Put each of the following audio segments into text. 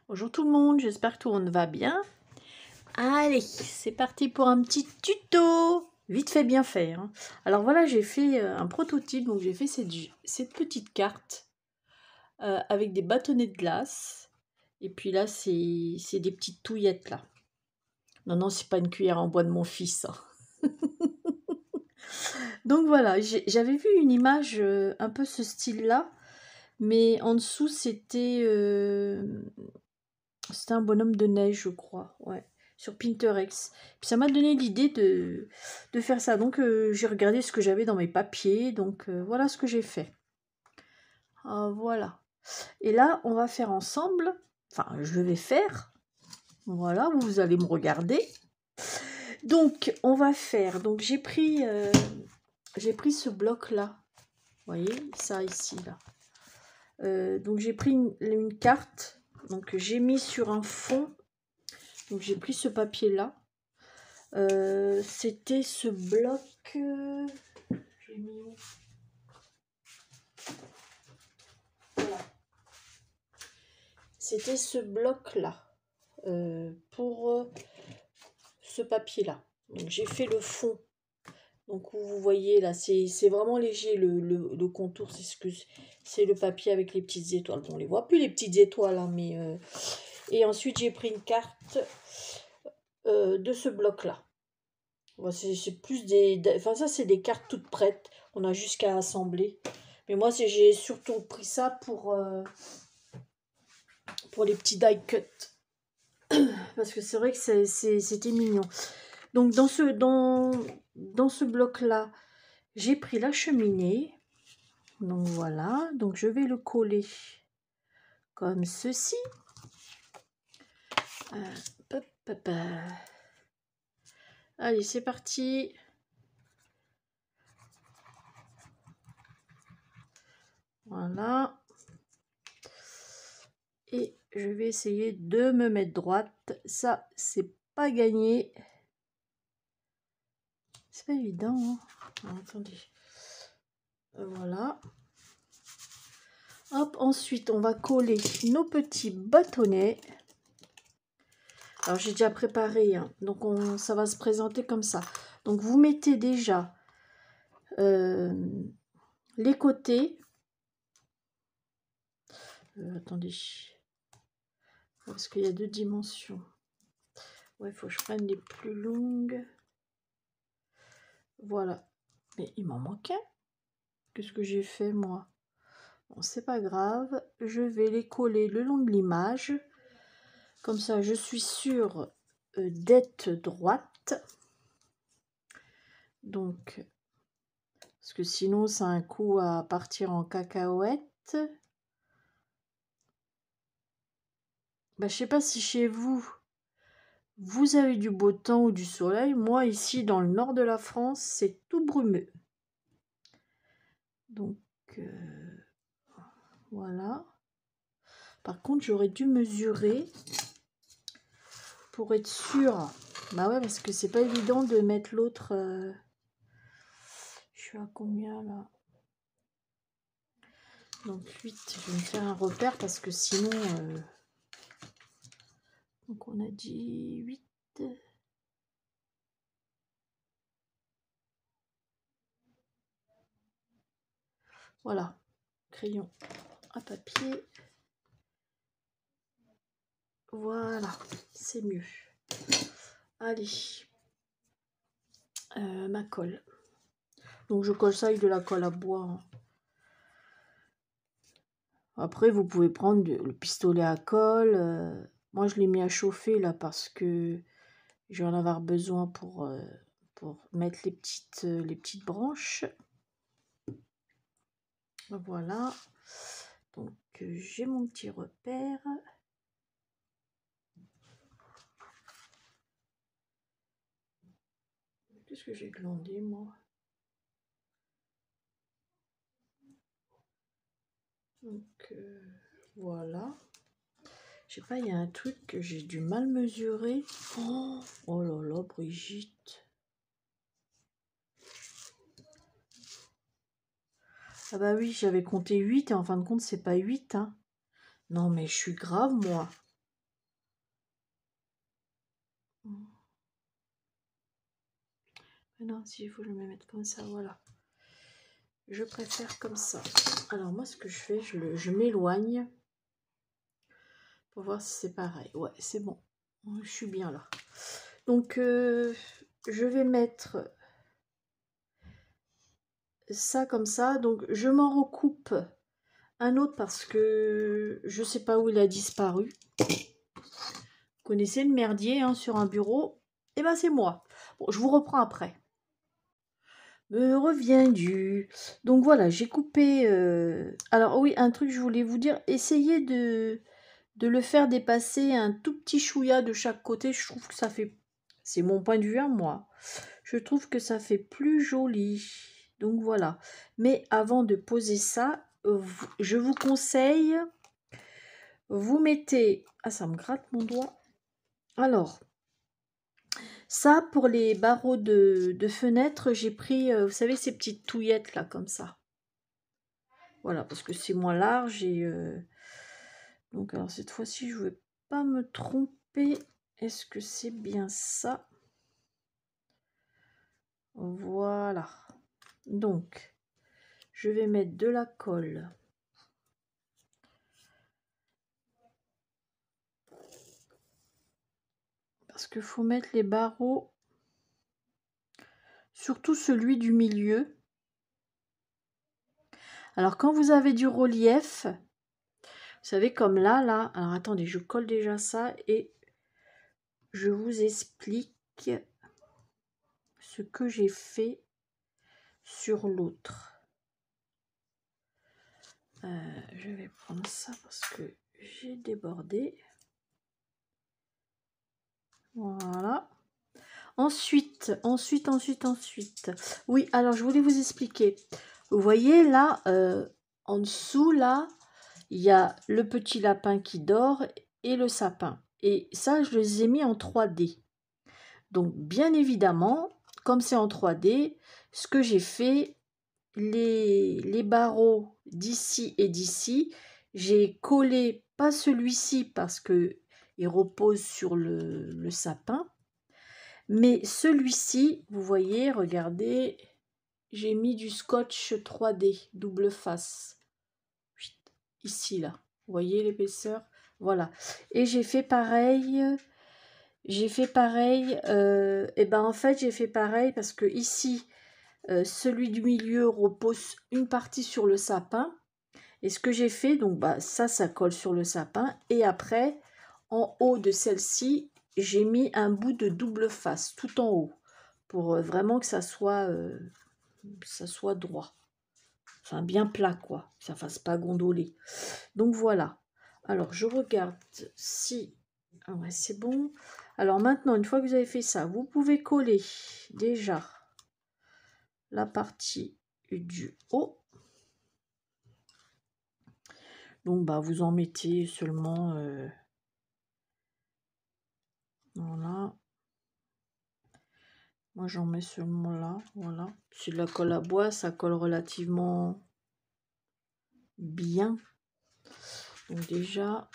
Bonjour tout le monde, j'espère que tout le monde va bien. Allez, c'est parti pour un petit tuto. Vite fait, bien fait. Hein. Alors voilà, j'ai fait un prototype, donc j'ai fait cette petite carte avec des bâtonnets de glace. Et puis là, c'est des petites touillettes là. Non, non, c'est pas une cuillère en bois de mon fils. Hein. Donc voilà, j'avais vu une image un peu ce style-là, mais en dessous, c'était un bonhomme de neige, je crois, ouais, sur Pinterest. Puis ça m'a donné l'idée de faire ça. Donc j'ai regardé ce que j'avais dans mes papiers. Donc voilà ce que j'ai fait. Voilà. Et là, on va faire ensemble. Enfin, je vais faire. Voilà, vous allez me regarder. Donc, on va faire. Donc, j'ai pris ce bloc-là. Vous voyez, ça ici, là. Donc, j'ai pris une carte. Donc, j'ai mis sur un fond. Donc j'ai pris ce papier là. C'était ce bloc. J'ai mis où? Voilà. C'était ce bloc là. Pour ce papier là. Donc j'ai fait le fond. Donc vous voyez là, c'est vraiment léger le contour. C'est le papier avec les petites étoiles. Bon, on les voit plus les petites étoiles, hein, mais et ensuite j'ai pris une carte de ce bloc là. C'est plus enfin ça c'est des cartes toutes prêtes. On a juste qu'à assembler. Mais moi j'ai surtout pris ça pour les petits die cut. Parce que c'est vrai que c'était mignon. Donc dans ce bloc là, j'ai pris la cheminée. Donc voilà. Donc je vais le coller comme ceci. Hop, hop. Allez, c'est parti. Voilà. Et je vais essayer de me mettre droite. Ça, c'est pas gagné. C'est pas évident. Hein. Alors, attendez. Voilà. Hop, ensuite, on va coller nos petits bâtonnets. Alors, j'ai déjà préparé. Hein. Donc, ça va se présenter comme ça. Donc, vous mettez déjà les côtés. Attendez. Parce qu'il y a 2 dimensions. Ouais, il faut que je prenne les plus longues. Voilà. Mais il m'en manque un. Qu'est-ce que j'ai fait, moi? Bon, c'est pas grave. Je vais les coller le long de l'image. Comme ça, je suis sûre d'être droite. Donc, parce que sinon, ça a un coup à partir en cacahuète. Bah, je sais pas si chez vous, vous avez du beau temps ou du soleil. Moi, ici, dans le nord de la France, c'est tout brumeux. Donc, voilà. Par contre, j'aurais dû mesurer pour être sûre. Bah ouais, parce que c'est pas évident de mettre l'autre... Je suis à combien, là? Donc 8, je vais me faire un repère parce que sinon... Donc on a dit 8. Voilà, crayon à papier. Voilà, c'est mieux. Allez, ma colle. Donc je colle ça avec de la colle à bois. Hein. Après, vous pouvez prendre le pistolet à colle. Moi, je l'ai mis à chauffer là parce que je vais en avoir besoin pour mettre les petites branches. Voilà. Donc, j'ai mon petit repère. Qu'est-ce que j'ai glandé, moi? Donc, voilà. Je sais pas, il y a un truc que j'ai du mal mesurer. Oh là là, Brigitte. Ah bah oui, j'avais compté 8 et en fin de compte, c'est pas 8. Hein. Non, mais je suis grave, moi. Non, si il faut je vais me mettre comme ça, voilà. Je préfère comme ça. Alors moi, ce que je fais, je m'éloigne pour voir si c'est pareil. Ouais, c'est bon. Je suis bien là. Donc, je vais mettre ça comme ça. Donc, je m'en recoupe un autre parce que je sais pas où il a disparu. Vous connaissez le merdier hein, sur un bureau? Eh ben, c'est moi. Bon, je vous reprends après. Me revient du... Donc voilà, j'ai coupé... Alors oui, un truc je voulais vous dire, essayez de le faire dépasser un tout petit chouïa de chaque côté. Je trouve que ça fait... C'est mon point de vue à moi. Je trouve que ça fait plus joli. Donc voilà. Mais avant de poser ça, je vous conseille... Vous mettez... Ah, ça me gratte mon doigt. Alors... Ça, pour les barreaux de fenêtre, j'ai pris, vous savez, ces petites touillettes là, comme ça. Voilà, parce que c'est moins large et... Donc, alors cette fois-ci, je ne vais pas me tromper. Est-ce que c'est bien ça? Voilà. Donc, je vais mettre de la colle. Parce qu'il faut mettre les barreaux, surtout celui du milieu. Alors, quand vous avez du relief, vous savez, comme là, alors attendez, je colle déjà ça et je vous explique ce que j'ai fait sur l'autre. Je vais prendre ça parce que j'ai débordé. Voilà. Ensuite. Oui, alors je voulais vous expliquer. Vous voyez là, en dessous, là, il y a le petit lapin qui dort et le sapin. Et ça, je les ai mis en 3D. Donc, bien évidemment, comme c'est en 3D, ce que j'ai fait, les barreaux d'ici et d'ici, j'ai collé, pas celui-ci parce que il repose sur le sapin, mais celui-ci, vous voyez, regardez, j'ai mis du scotch 3D, double face. Ici, là. Vous voyez l'épaisseur? Voilà. Et j'ai fait pareil. Et ben en fait, j'ai fait pareil parce que ici, celui du milieu repose une partie sur le sapin. Et ce que j'ai fait, donc bah, ça colle sur le sapin. Et après, en haut de celle-ci, j'ai mis un bout de double face tout en haut pour vraiment que ça soit droit. Enfin, bien plat, quoi. Que ça fasse pas gondoler. Donc voilà. Alors, je regarde si... Ah ouais, c'est bon. Alors maintenant, une fois que vous avez fait ça, vous pouvez coller déjà la partie du haut. Donc, bah, vous en mettez seulement... voilà. Moi, j'en mets seulement là. Voilà. C'est de la colle à bois. Ça colle relativement bien. Donc déjà...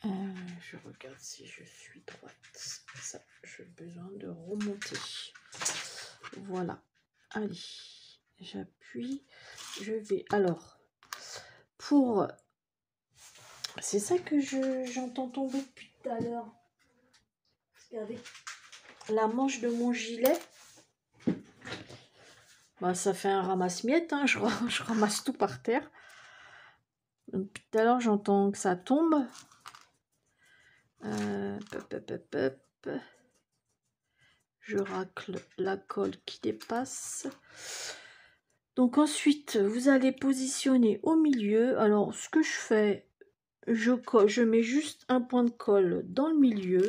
je regarde si je suis droite. Ça, j'ai besoin de remonter. Voilà. Allez. J'appuie. Je vais... Alors, pour... C'est ça que j'entends tomber depuis tout à l'heure. Parce qu'avec la manche de mon gilet, bah, ça fait un ramasse-miettes. Hein, je ramasse tout par terre. Donc, depuis tout à l'heure, j'entends que ça tombe. Je racle la colle qui dépasse. Donc ensuite, vous allez positionner au milieu. Alors, ce que je fais, je mets juste un point de colle dans le milieu.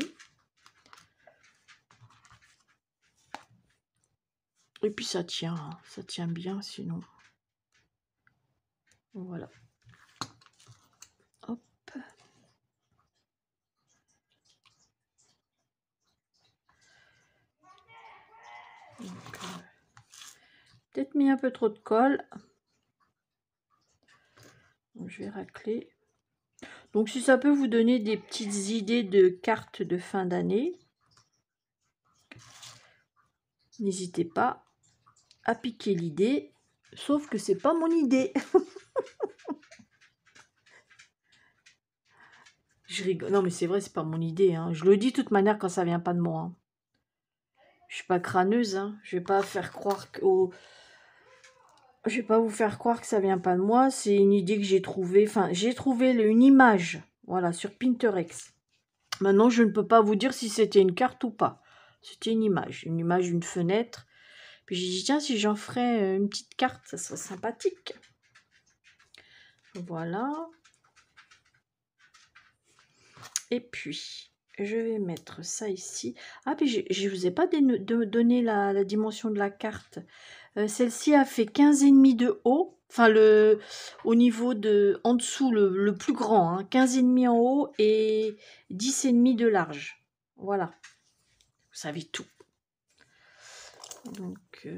Et puis ça tient bien sinon. Voilà. Hop. Peut-être mis un peu trop de colle. Donc, je vais racler. Donc si ça peut vous donner des petites idées de cartes de fin d'année, n'hésitez pas à piquer l'idée, sauf que c'est pas mon idée. Je rigole. Non mais c'est vrai, c'est pas mon idée. Hein. Je le dis de toute manière quand ça vient pas de moi. Hein. Je suis pas crâneuse. Hein. Je vais pas faire croire que... Je vais pas vous faire croire que ça vient pas de moi. C'est une idée que j'ai trouvée. Enfin, j'ai trouvé une image. Voilà, sur Pinterest. Maintenant, je ne peux pas vous dire si c'était une carte ou pas. C'était une image d'une fenêtre. Puis j'ai dit, tiens, si j'en ferais une petite carte, ça serait sympathique. Voilà. Et puis, je vais mettre ça ici. Ah, puis je ne vous ai pas donné la dimension de la carte. Celle-ci a fait 15,5 de haut. Enfin, au niveau de... En dessous, le plus grand. Hein, 15,5 en haut et 10,5 de large. Voilà. Vous savez tout. Donc,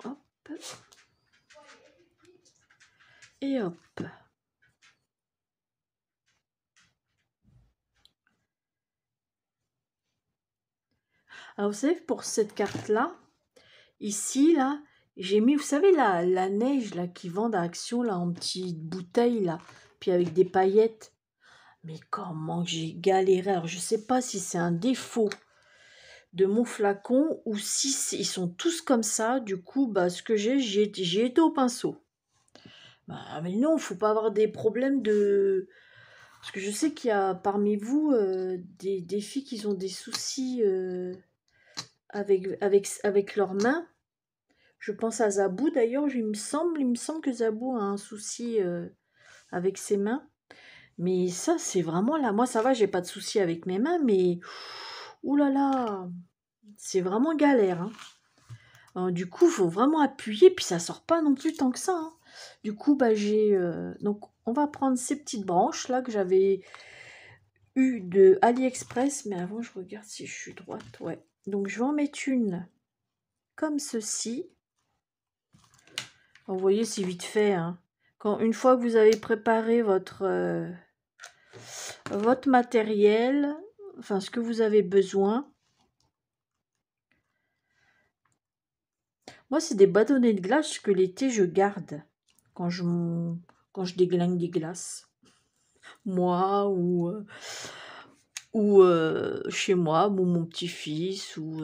hop. Et hop. Alors, vous savez, pour cette carte-là, ici, là, j'ai mis, vous savez, la neige, là, qui vendent à Action, là, en petites bouteilles, là, puis avec des paillettes. Mais comment j'ai galéré. Alors, je sais pas si c'est un défaut de mon flacon ou si ils sont tous comme ça. Du coup, bah, ce que j'ai été au pinceau. Bah, mais non, faut pas avoir des problèmes de... Parce que je sais qu'il y a parmi vous des filles qui ont des soucis avec leurs mains. Je pense à Zabou d'ailleurs, il me semble que Zabou a un souci avec ses mains. Mais ça, c'est vraiment là. Moi, ça va, j'ai pas de souci avec mes mains, mais ouh là là, c'est vraiment galère. Hein. Alors, du coup, il faut vraiment appuyer, puis ça sort pas non plus tant que ça. Hein. Du coup, bah, donc, on va prendre ces petites branches là que j'avais eu de AliExpress, mais avant, je regarde si je suis droite. Ouais. Donc, je vais en mettre une comme ceci. Vous voyez, c'est vite fait. Hein. Une fois que vous avez préparé votre matériel, enfin ce que vous avez besoin. Moi, c'est des bâtonnets de glace que l'été je garde quand je déglingue des glaces. Moi ou chez moi, ou mon petit-fils ou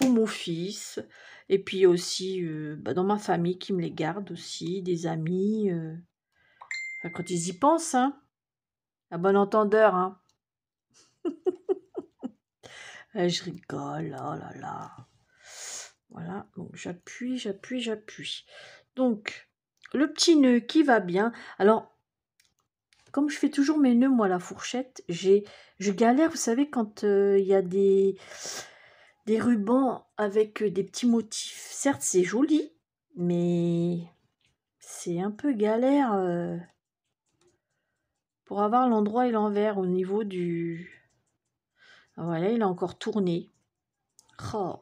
mon fils. Et puis aussi dans ma famille qui me les garde aussi, des amis. Enfin, quand ils y pensent, hein. À bon entendeur, hein. Je rigole, oh là là. Voilà, donc j'appuie. Donc, le petit nœud qui va bien. Alors, comme je fais toujours mes nœuds, moi, à la fourchette, je galère, vous savez, quand il y a des rubans avec des petits motifs. Certes, c'est joli, mais c'est un peu galère pour avoir l'endroit et l'envers au niveau du... Voilà, il a encore tourné. Oh.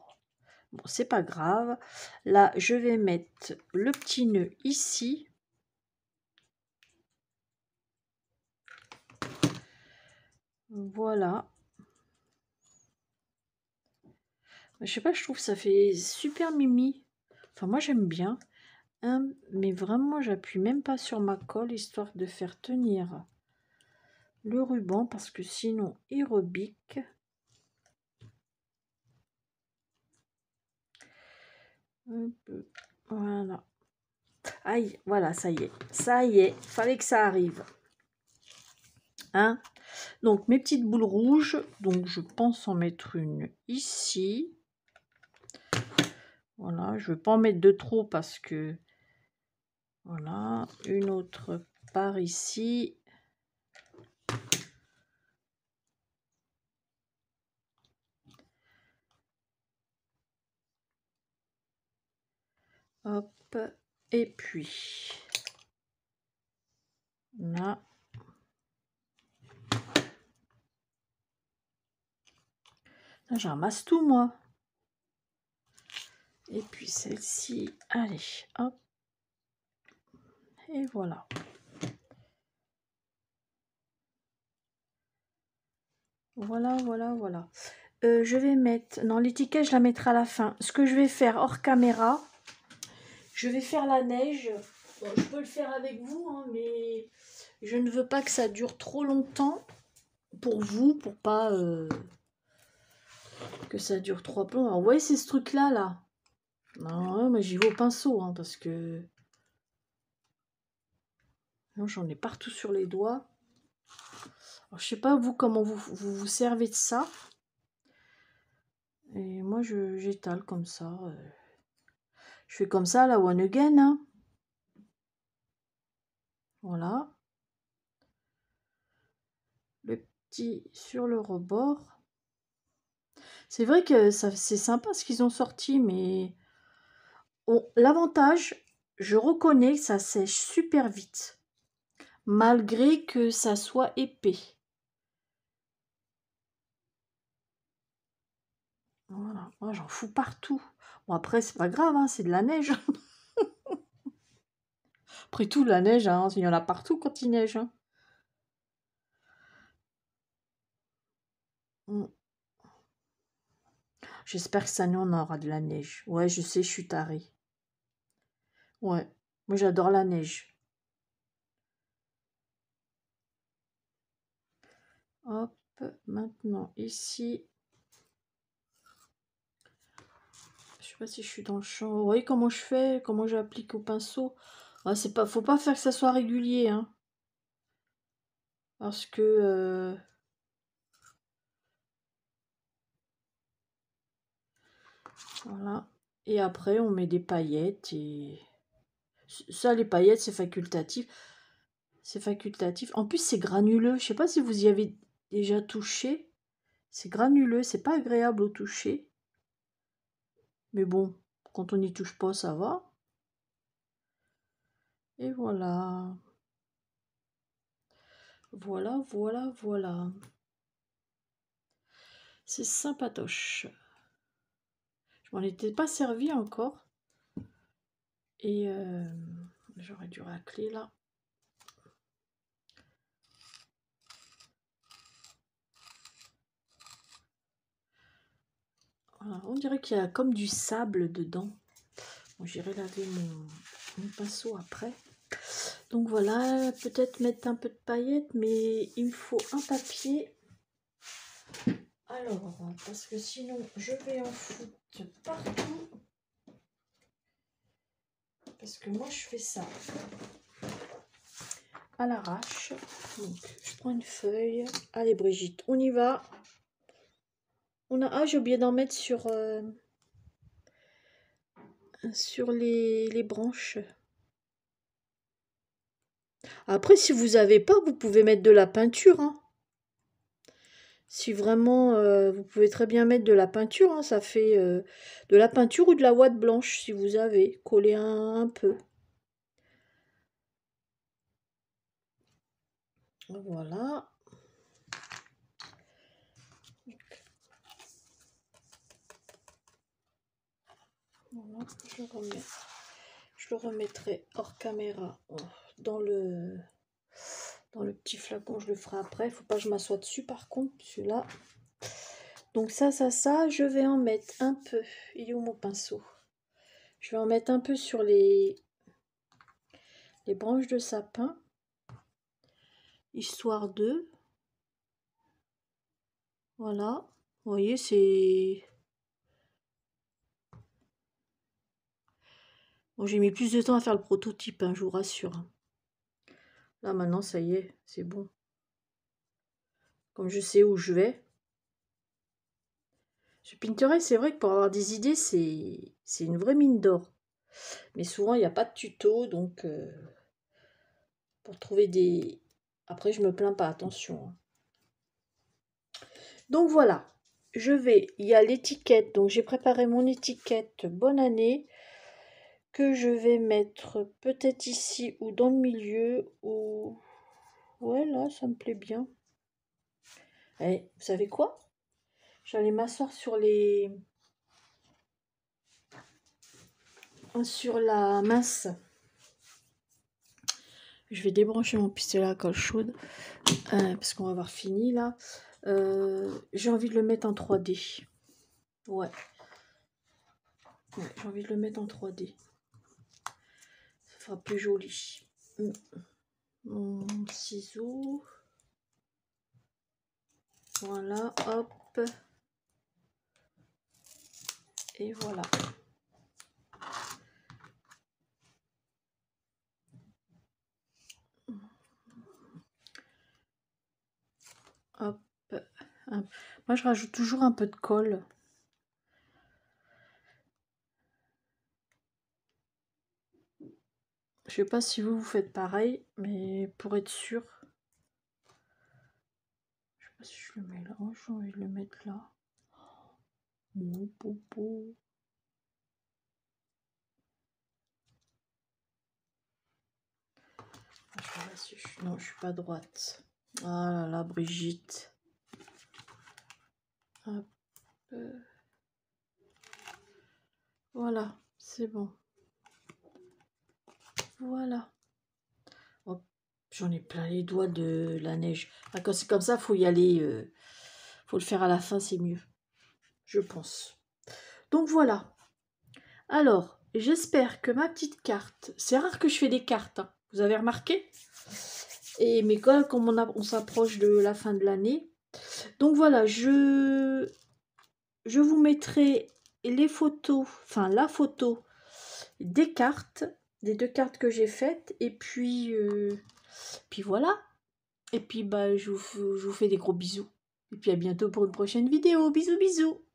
Bon, c'est pas grave. Là, je vais mettre le petit nœud ici. Voilà. Je sais pas, je trouve que ça fait super mimi. Enfin, moi, j'aime bien. Hein, mais vraiment, j'appuie même pas sur ma colle, histoire de faire tenir le ruban, parce que sinon, il rebique. Voilà. Aïe, voilà, ça y est. Ça y est, fallait que ça arrive. Hein? Donc, mes petites boules rouges. Donc, je pense en mettre une ici. Voilà, je ne veux pas en mettre de trop parce que... Voilà, une autre par ici. Hop, et puis... Là. Je ramasse tout, moi. Et puis celle-ci, allez, hop. Et voilà. Voilà, voilà, voilà. Je vais mettre... Non, l'étiquette, je la mettrai à la fin. Ce que je vais faire hors caméra, je vais faire la neige. Bon, je peux le faire avec vous, hein, mais je ne veux pas que ça dure trop longtemps pour vous, pour pas que ça dure trop longtemps. Alors, vous voyez, c'est ce truc-là, là. Non, mais j'y vais au pinceau, hein, parce que... Non, j'en ai partout sur les doigts. Alors, je sais pas, vous, comment vous servez de ça. Et moi, j'étale comme ça. Je fais comme ça, la one again. Hein. Voilà. Le petit sur le rebord. C'est vrai que c'est sympa ce qu'ils ont sorti, mais l'avantage, je reconnais que ça sèche super vite, malgré que ça soit épais. Voilà, moi j'en fous partout. Bon après c'est pas grave, hein, c'est de la neige. Après tout, la neige, hein, il y en a partout quand il neige. Hein. Mm. J'espère que cette année on aura de la neige. Ouais, je sais, je suis tarée. Ouais, moi j'adore la neige. Hop, maintenant ici. Je sais pas si je suis dans le champ. Vous voyez comment je fais, comment j'applique au pinceau. Ah, c'est pas, faut pas faire que ça soit régulier, hein. Parce que voilà. Et après on met des paillettes et ça les paillettes c'est facultatif. C'est facultatif. En plus c'est granuleux. Je sais pas si vous y avez déjà touché. C'est granuleux, c'est pas agréable au toucher. Mais bon, quand on n'y touche pas, ça va. Et voilà. Voilà, voilà, voilà. C'est sympatoche. Je m'en étais pas servi encore. Et j'aurais dû racler là. Voilà, on dirait qu'il y a comme du sable dedans. Bon, j'irai laver mon pinceau après. Donc voilà, peut-être mettre un peu de paillettes, mais il me faut un papier. Alors, parce que sinon, je vais en foutre partout. Parce que moi, je fais ça à l'arrache. Donc, je prends une feuille. Allez, Brigitte, on y va. Ah, j'ai oublié d'en mettre sur les branches. Après, si vous n'avez pas, vous pouvez mettre de la peinture. Hein. Si vraiment, vous pouvez très bien mettre de la peinture. Hein, ça fait de la peinture ou de la ouate blanche, si vous avez. Coller un peu. Voilà. Voilà, je le remettrai hors caméra dans le petit flacon. Je le ferai après. Il faut pas que je m'assoie dessus par contre, celui-là. Donc ça, je vais en mettre un peu. Il est où mon pinceau? Je vais en mettre un peu sur les branches de sapin. Histoire de... Voilà. Vous voyez, c'est... Bon, j'ai mis plus de temps à faire le prototype, hein, je vous rassure. Là, maintenant, ça y est, c'est bon. Comme je sais où je vais. Sur Pinterest, c'est vrai que pour avoir des idées, c'est une vraie mine d'or. Mais souvent, il n'y a pas de tuto, donc pour trouver des... Après, je me plains pas, attention. Hein. Donc voilà, il y a l'étiquette, donc j'ai préparé mon étiquette bonne année, que je vais mettre peut-être ici ou dans le milieu, ou... Ouais, là, ça me plaît bien. Et vous savez quoi? J'allais m'asseoir sur la mince. Je vais débrancher mon pistolet à colle chaude parce qu'on va avoir fini là. J'ai envie de le mettre en 3D. Ouais. J'ai envie de le mettre en 3D. Ça fera plus joli. Mon ciseau. Voilà, hop. Et voilà. Hop. Moi, je rajoute toujours un peu de colle. Je sais pas si vous faites pareil, mais pour être sûr. Je sais pas si je le mets là. Oh, j'ai envie de le mettre là. Oh, popo. Non, je suis pas droite. Ah là là, Brigitte. Hop. Voilà, c'est bon. Voilà. Hop. J'en ai plein les doigts de la neige. Ah, quand c'est comme ça, faut y aller. Faut le faire à la fin, c'est mieux. Je pense. Donc voilà. Alors, j'espère que ma petite carte... C'est rare que je fais des cartes, hein. Vous avez remarqué? Et mais quand on s'approche de la fin de l'année. Donc voilà, je vous mettrai les photos, enfin la photo des cartes, des 2 cartes que j'ai faites. Et puis voilà. Et puis bah je vous fais des gros bisous. Et puis à bientôt pour une prochaine vidéo. Bisous bisous.